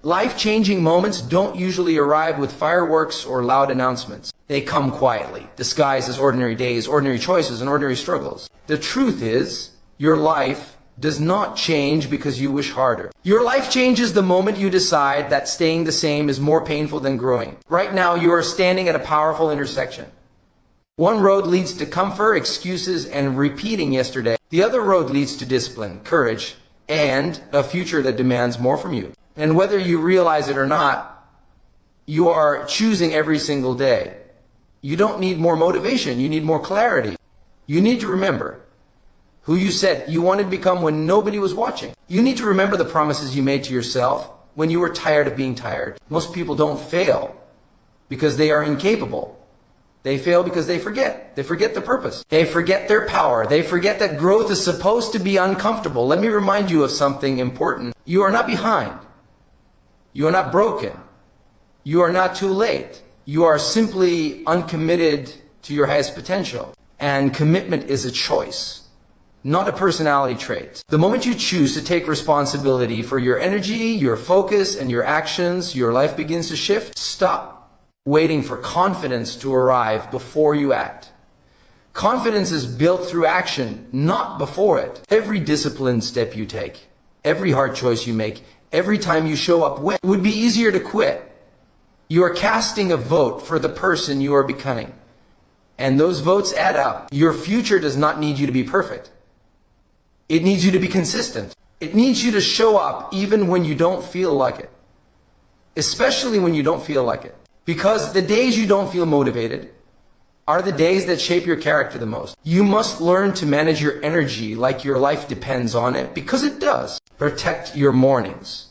Life-changing moments don't usually arrive with fireworks or loud announcements. They come quietly, disguised as ordinary days, ordinary choices, and ordinary struggles. The truth is, your life does not change because you wish harder. Your life changes the moment you decide that staying the same is more painful than growing. Right now, you are standing at a powerful intersection. One road leads to comfort, excuses, and repeating yesterday. The other road leads to discipline, courage, and a future that demands more from you. And whether you realize it or not, you are choosing every single day. You don't need more motivation, you need more clarity. You need to remember who you said you wanted to become when nobody was watching. You need to remember the promises you made to yourself when you were tired of being tired. Most people don't fail because they are incapable. They fail because they forget. They forget the purpose. They forget their power. They forget that growth is supposed to be uncomfortable. Let me remind you of something important. You are not behind. You are not broken. You are not too late. You are simply uncommitted to your highest potential. And commitment is a choice, not a personality trait. The moment you choose to take responsibility for your energy, your focus, and your actions, your life begins to shift. Stop waiting for confidence to arrive before you act. Confidence is built through action, not before it. Every disciplined step you take, every hard choice you make, every time you show up when, it would be easier to quit. You are casting a vote for the person you are becoming. And those votes add up. Your future does not need you to be perfect. It needs you to be consistent. It needs you to show up even when you don't feel like it. Especially when you don't feel like it. Because the days you don't feel motivated are the days that shape your character the most. You must learn to manage your energy like your life depends on it, because it does. Protect your mornings.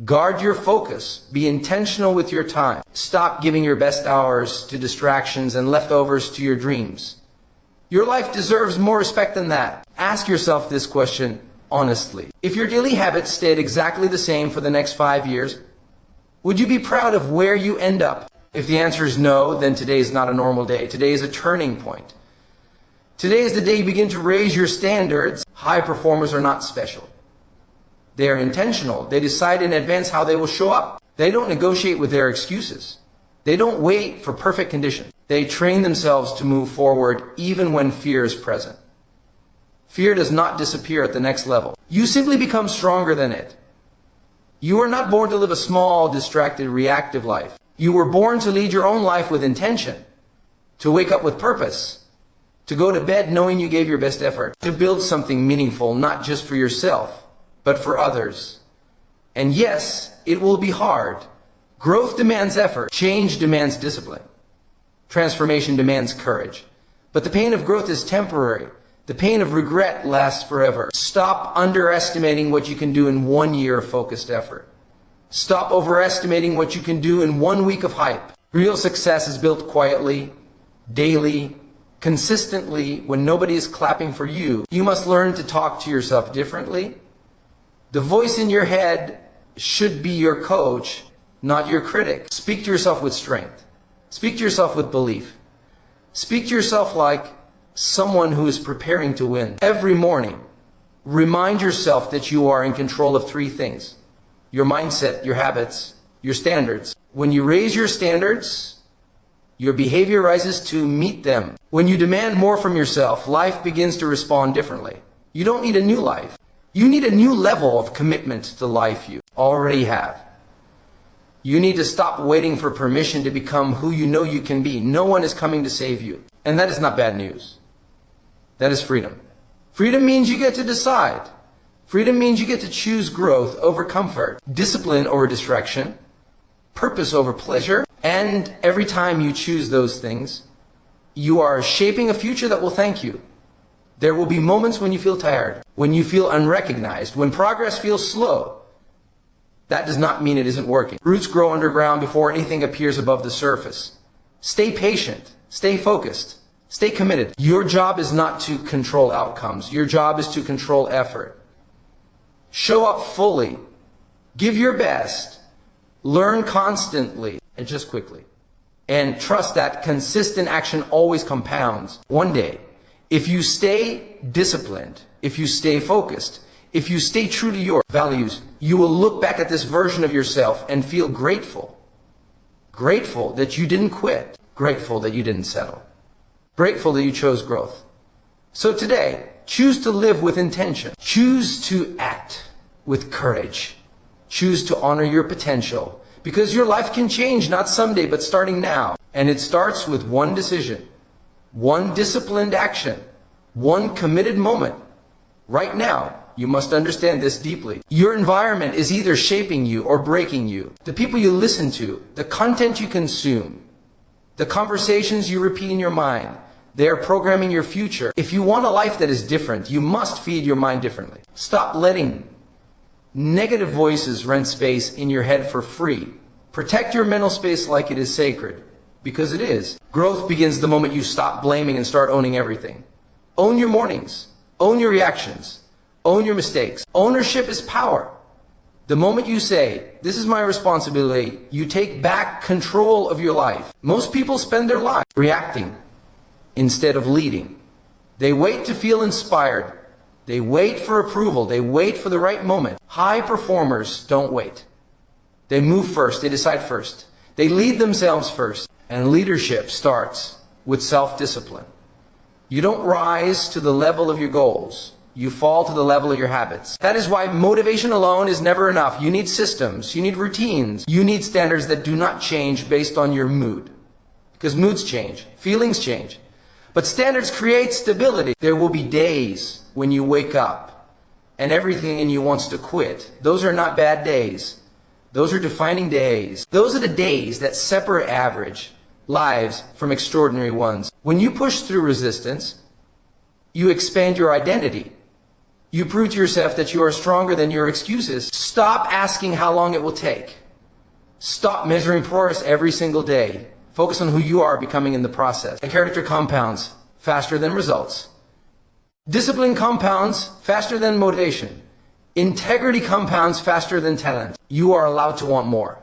Guard your focus. Be intentional with your time. Stop giving your best hours to distractions and leftovers to your dreams. Your life deserves more respect than that. Ask yourself this question honestly. If your daily habits stayed exactly the same for the next 5 years, would you be proud of where you end up? If the answer is no, then today is not a normal day. Today is a turning point. Today is the day you begin to raise your standards. High performers are not special. They are intentional. They decide in advance how they will show up. They don't negotiate with their excuses. They don't wait for perfect conditions. They train themselves to move forward even when fear is present. Fear does not disappear at the next level. You simply become stronger than it. You were not born to live a small, distracted, reactive life. You were born to lead your own life with intention, to wake up with purpose, to go to bed knowing you gave your best effort, to build something meaningful, not just for yourself, but for others. And yes, it will be hard. Growth demands effort. Change demands discipline. Transformation demands courage. But the pain of growth is temporary. The pain of regret lasts forever. Stop underestimating what you can do in 1 year of focused effort. Stop overestimating what you can do in 1 week of hype. Real success is built quietly, daily, consistently, when nobody is clapping for you. You must learn to talk to yourself differently. The voice in your head should be your coach, not your critic. Speak to yourself with strength. Speak to yourself with belief. Speak to yourself like someone who is preparing to win. Every morning, remind yourself that you are in control of 3 things. Your mindset, your habits, your standards. When you raise your standards, your behavior rises to meet them. When you demand more from yourself, life begins to respond differently. You don't need a new life. You need a new level of commitment to the life you already have. You need to stop waiting for permission to become who you know you can be. No one is coming to save you. And that is not bad news. That is freedom. Freedom means you get to decide. Freedom means you get to choose growth over comfort, discipline over distraction, purpose over pleasure. And every time you choose those things, you are shaping a future that will thank you. There will be moments when you feel tired, when you feel unrecognized, when progress feels slow. That does not mean it isn't working. Roots grow underground before anything appears above the surface. Stay patient. Stay focused. Stay committed. Your job is not to control outcomes. Your job is to control effort. Show up fully. Give your best. Learn constantly. Adjust quickly. And trust that consistent action always compounds. One day, if you stay disciplined, if you stay focused, If you stay true to your values, you will look back at this version of yourself and feel grateful. Grateful that you didn't quit. Grateful that you didn't settle. Grateful that you chose growth. So today, choose to live with intention. Choose to act with courage. Choose to honor your potential. Because your life can change, not someday, but starting now. And it starts with one decision, one disciplined action, one committed moment. Right now, you must understand this deeply. Your environment is either shaping you or breaking you. The people you listen to, the content you consume, the conversations you repeat in your mind, they are programming your future. If you want a life that is different, you must feed your mind differently. Stop letting negative voices rent space in your head for free. Protect your mental space like it is sacred, because it is. Growth begins the moment you stop blaming and start owning everything. Own your mornings. Own your reactions. Own your mistakes. Ownership is power. The moment you say, this is my responsibility, you take back control of your life. Most people spend their life reacting instead of leading. They wait to feel inspired. They wait for approval. They wait for the right moment. High performers don't wait. They move first. They decide first. They lead themselves first. And leadership starts with self-discipline. You don't rise to the level of your goals. You fall to the level of your habits. That is why motivation alone is never enough. You need systems. You need routines. You need standards that do not change based on your mood. Because moods change. Feelings change. But standards create stability. There will be days when you wake up and everything in you wants to quit. Those are not bad days. Those are defining days. Those are the days that separate average lives from extraordinary ones. When you push through resistance, you expand your identity. You prove to yourself that you are stronger than your excuses. Stop asking how long it will take. Stop measuring progress every single day. Focus on who you are becoming in the process. And character compounds faster than results. Discipline compounds faster than motivation. Integrity compounds faster than talent. You are allowed to want more.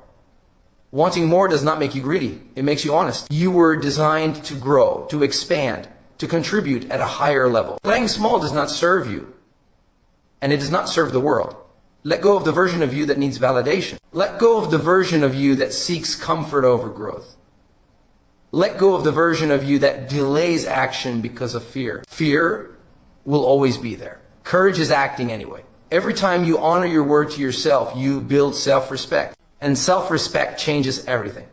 Wanting more does not make you greedy. It makes you honest. You were designed to grow, to expand, to contribute at a higher level. Playing small does not serve you. And it does not serve the world. Let go of the version of you that needs validation. Let go of the version of you that seeks comfort over growth. Let go of the version of you that delays action because of fear. Fear will always be there. Courage is acting anyway. Every time you honor your word to yourself, you build self-respect. And self-respect changes everything.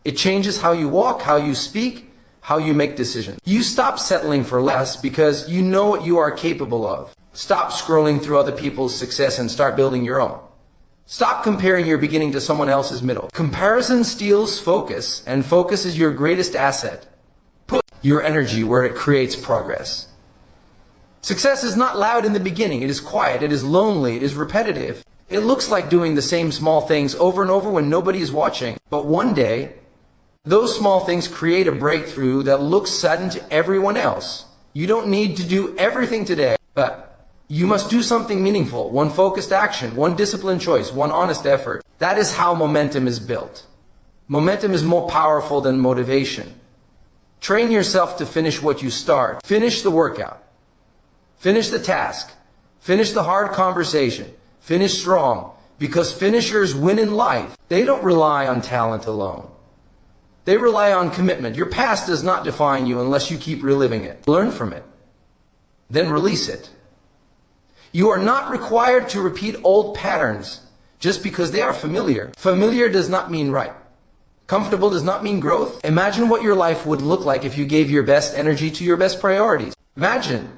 It changes how you walk, how you speak, how you make decisions. You stop settling for less because you know what you are capable of. Stop scrolling through other people's success and start building your own. Stop comparing your beginning to someone else's middle. Comparison steals focus, and focus is your greatest asset. Put your energy where it creates progress. Success is not loud in the beginning. It is quiet, it is lonely, it is repetitive. It looks like doing the same small things over and over when nobody is watching. But one day, those small things create a breakthrough that looks sudden to everyone else. You don't need to do everything today, but you must do something meaningful, one focused action, one disciplined choice, one honest effort. That is how momentum is built. Momentum is more powerful than motivation. Train yourself to finish what you start. Finish the workout. Finish the task. Finish the hard conversation. Finish strong. Because finishers win in life. They don't rely on talent alone. They rely on commitment. Your past does not define you unless you keep reliving it. Learn from it. Then release it. You are not required to repeat old patterns just because they are familiar. Familiar does not mean right. Comfortable does not mean growth. Imagine what your life would look like if you gave your best energy to your best priorities. Imagine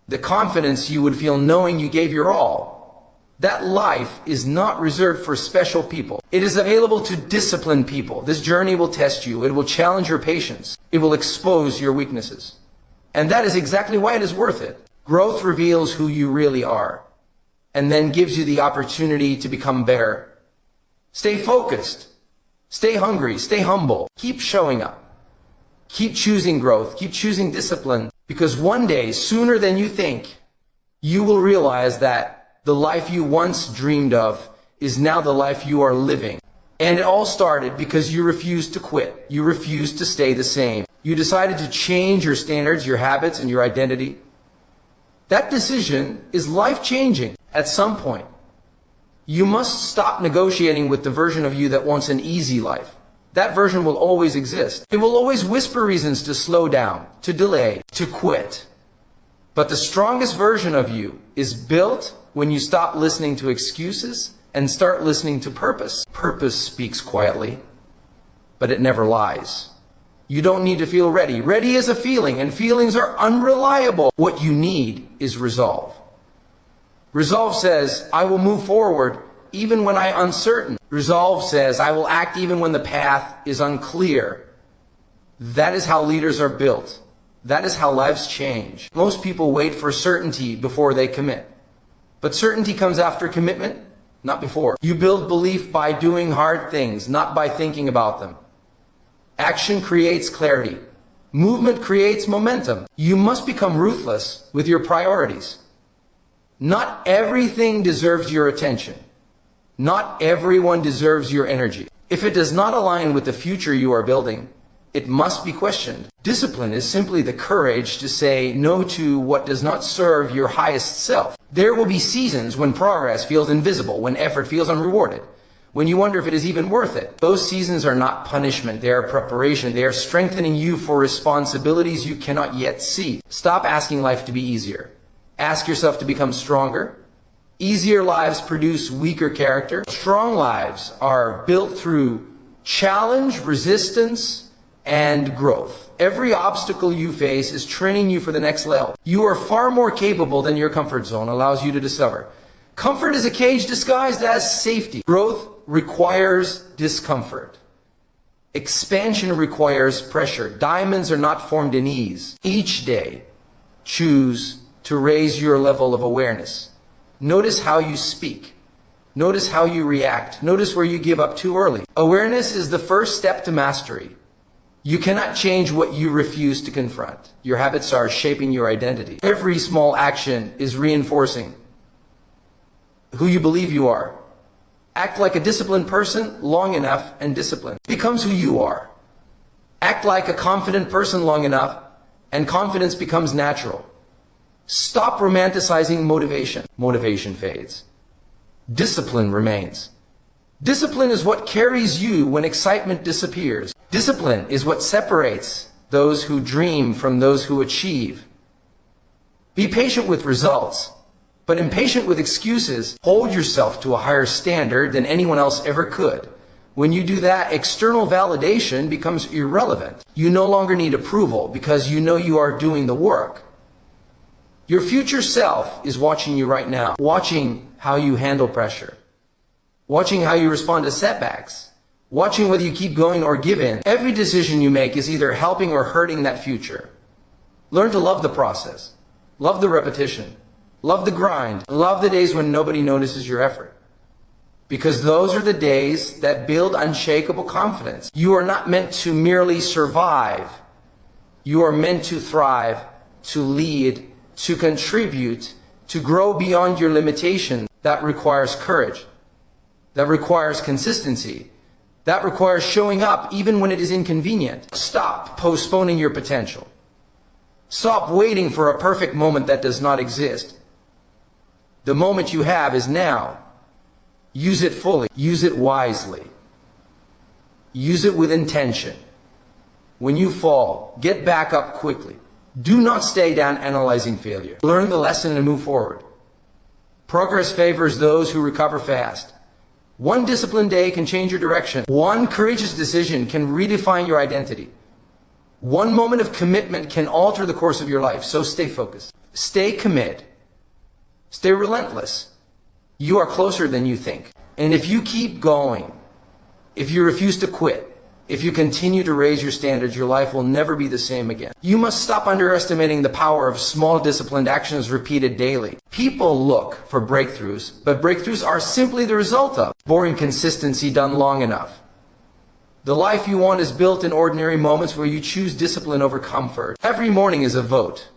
the confidence you would feel knowing you gave your all. That life is not reserved for special people. It is available to disciplined people. This journey will test you. It will challenge your patience. It will expose your weaknesses. And that is exactly why it is worth it. Growth reveals who you really are, and then gives you the opportunity to become better. Stay focused. Stay hungry. Stay humble. Keep showing up. Keep choosing growth. Keep choosing discipline. Because one day, sooner than you think, you will realize that the life you once dreamed of is now the life you are living. And it all started because you refused to quit. You refused to stay the same. You decided to change your standards, your habits, and your identity. That decision is life-changing. At some point, you must stop negotiating with the version of you that wants an easy life. That version will always exist. It will always whisper reasons to slow down, to delay, to quit. But the strongest version of you is built when you stop listening to excuses and start listening to purpose. Purpose speaks quietly, but it never lies. You don't need to feel ready. Ready is a feeling, and feelings are unreliable. What you need is resolve. Resolve says, I will move forward even when I'm uncertain. Resolve says, I will act even when the path is unclear. That is how leaders are built. That is how lives change. Most people wait for certainty before they commit. But certainty comes after commitment, not before. You build belief by doing hard things, not by thinking about them. Action creates clarity. Movement creates momentum. You must become ruthless with your priorities. Not everything deserves your attention. Not everyone deserves your energy. If it does not align with the future you are building, it must be questioned. Discipline is simply the courage to say no to what does not serve your highest self. There will be seasons when progress feels invisible, when effort feels unrewarded, when you wonder if it is even worth it. Those seasons are not punishment, they are preparation. They are strengthening you for responsibilities you cannot yet see. Stop asking life to be easier. Ask yourself to become stronger. Easier lives produce weaker character. Strong lives are built through challenge, resistance, and growth. Every obstacle you face is training you for the next level. You are far more capable than your comfort zone allows you to discover. Comfort is a cage disguised as safety. Growth requires discomfort. Expansion requires pressure. Diamonds are not formed in ease. Each day, choose to raise your level of awareness. Notice how you speak. Notice how you react. Notice where you give up too early. Awareness is the first step to mastery. You cannot change what you refuse to confront. Your habits are shaping your identity. Every small action is reinforcing who you believe you are. Act like a disciplined person long enough and discipline becomes who you are. Act like a confident person long enough and confidence becomes natural. Stop romanticizing motivation. Motivation fades. Discipline remains. Discipline is what carries you when excitement disappears. Discipline is what separates those who dream from those who achieve. Be patient with results, but impatient with excuses. Hold yourself to a higher standard than anyone else ever could. When you do that, external validation becomes irrelevant. You no longer need approval because you know you are doing the work. Your future self is watching you right now, watching how you handle pressure, watching how you respond to setbacks, watching whether you keep going or give in. Every decision you make is either helping or hurting that future. Learn to love the process, love the repetition, love the grind, love the days when nobody notices your effort. Because those are the days that build unshakable confidence. You are not meant to merely survive. You are meant to thrive, to lead, to contribute, to grow beyond your limitations. That requires courage. That requires consistency. That requires showing up even when it is inconvenient. Stop postponing your potential. Stop waiting for a perfect moment that does not exist. The moment you have is now. Use it fully. Use it wisely. Use it with intention. When you fall, get back up quickly. Do not stay down analyzing failure. Learn the lesson and move forward. Progress favors those who recover fast. One disciplined day can change your direction. One courageous decision can redefine your identity. One moment of commitment can alter the course of your life. So stay focused. Stay committed. Stay relentless. You are closer than you think. And if you keep going, if you refuse to quit, if you continue to raise your standards, your life will never be the same again. You must stop underestimating the power of small disciplined actions repeated daily. People look for breakthroughs, but breakthroughs are simply the result of boring consistency done long enough. The life you want is built in ordinary moments where you choose discipline over comfort. Every morning is a vote.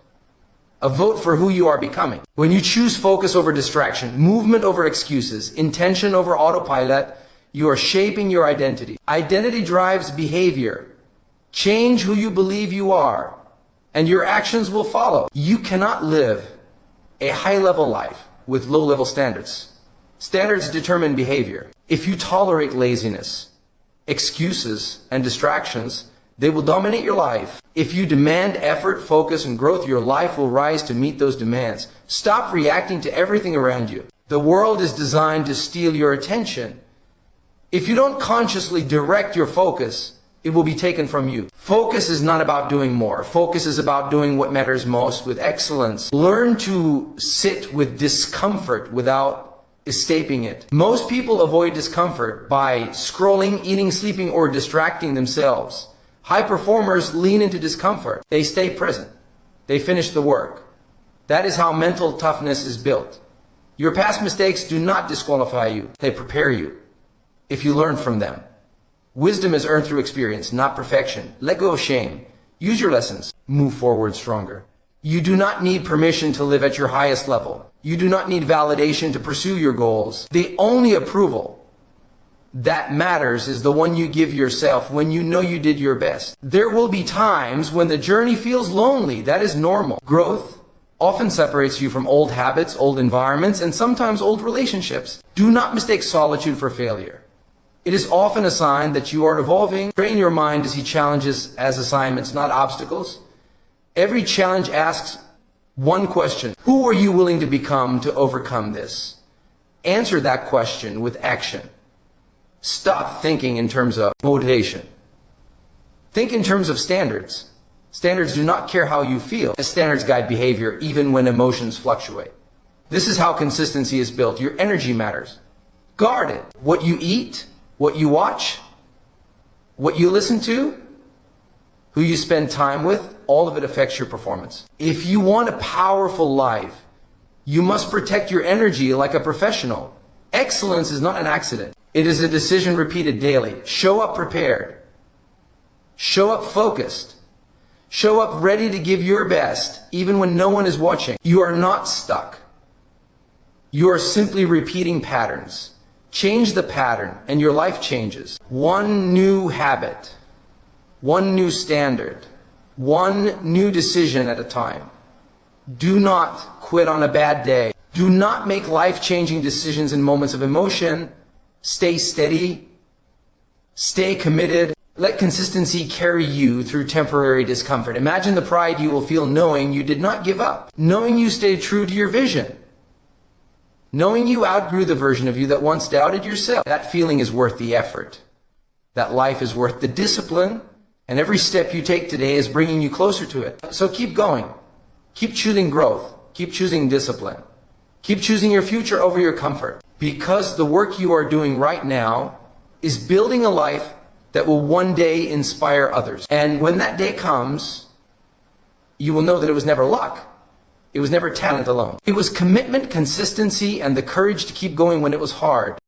A vote for who you are becoming. When you choose focus over distraction, movement over excuses, intention over autopilot, you are shaping your identity. Identity drives behavior. Change who you believe you are, and your actions will follow. You cannot live A high-level life with low-level standards. Standards determine behavior. If you tolerate laziness, excuses, and distractions, they will dominate your life. If you demand effort, focus, and growth, your life will rise to meet those demands. Stop reacting to everything around you. The world is designed to steal your attention. If you don't consciously direct your focus, it will be taken from you. Focus is not about doing more. Focus is about doing what matters most with excellence. Learn to sit with discomfort without escaping it. Most people avoid discomfort by scrolling, eating, sleeping, or distracting themselves. High performers lean into discomfort. They stay present. They finish the work. That is how mental toughness is built. Your past mistakes do not disqualify you. They prepare you if you learn from them. Wisdom is earned through experience, not perfection. Let go of shame. Use your lessons. Move forward stronger. You do not need permission to live at your highest level. You do not need validation to pursue your goals. The only approval that matters is the one you give yourself when you know you did your best. There will be times when the journey feels lonely. That is normal. Growth often separates you from old habits, old environments, and sometimes old relationships. Do not mistake solitude for failure. It is often a sign that you are evolving. Train your mind to see challenges as assignments, not obstacles. Every challenge asks one question. Who are you willing to become to overcome this? Answer that question with action. Stop thinking in terms of motivation. Think in terms of standards. Standards do not care how you feel. Standards guide behavior even when emotions fluctuate. This is how consistency is built. Your energy matters. Guard it. What you eat, what you watch, what you listen to, who you spend time with, all of it affects your performance. If you want a powerful life, you must protect your energy like a professional. Excellence is not an accident. It is a decision repeated daily. Show up prepared. Show up focused. Show up ready to give your best, even when no one is watching. You are not stuck. You are simply repeating patterns. Change the pattern and your life changes. One new habit, one new standard, one new decision at a time. Do not quit on a bad day. Do not make life-changing decisions in moments of emotion. Stay steady. Stay committed. Let consistency carry you through temporary discomfort. Imagine the pride you will feel knowing you did not give up, knowing you stayed true to your vision, knowing you outgrew the version of you that once doubted yourself. That feeling is worth the effort. That life is worth the discipline, and every step you take today is bringing you closer to it. So keep going. Keep choosing growth. Keep choosing discipline. Keep choosing your future over your comfort. Because the work you are doing right now is building a life that will one day inspire others. And when that day comes, you will know that it was never luck. It was never talent alone. It was commitment, consistency, and the courage to keep going when it was hard.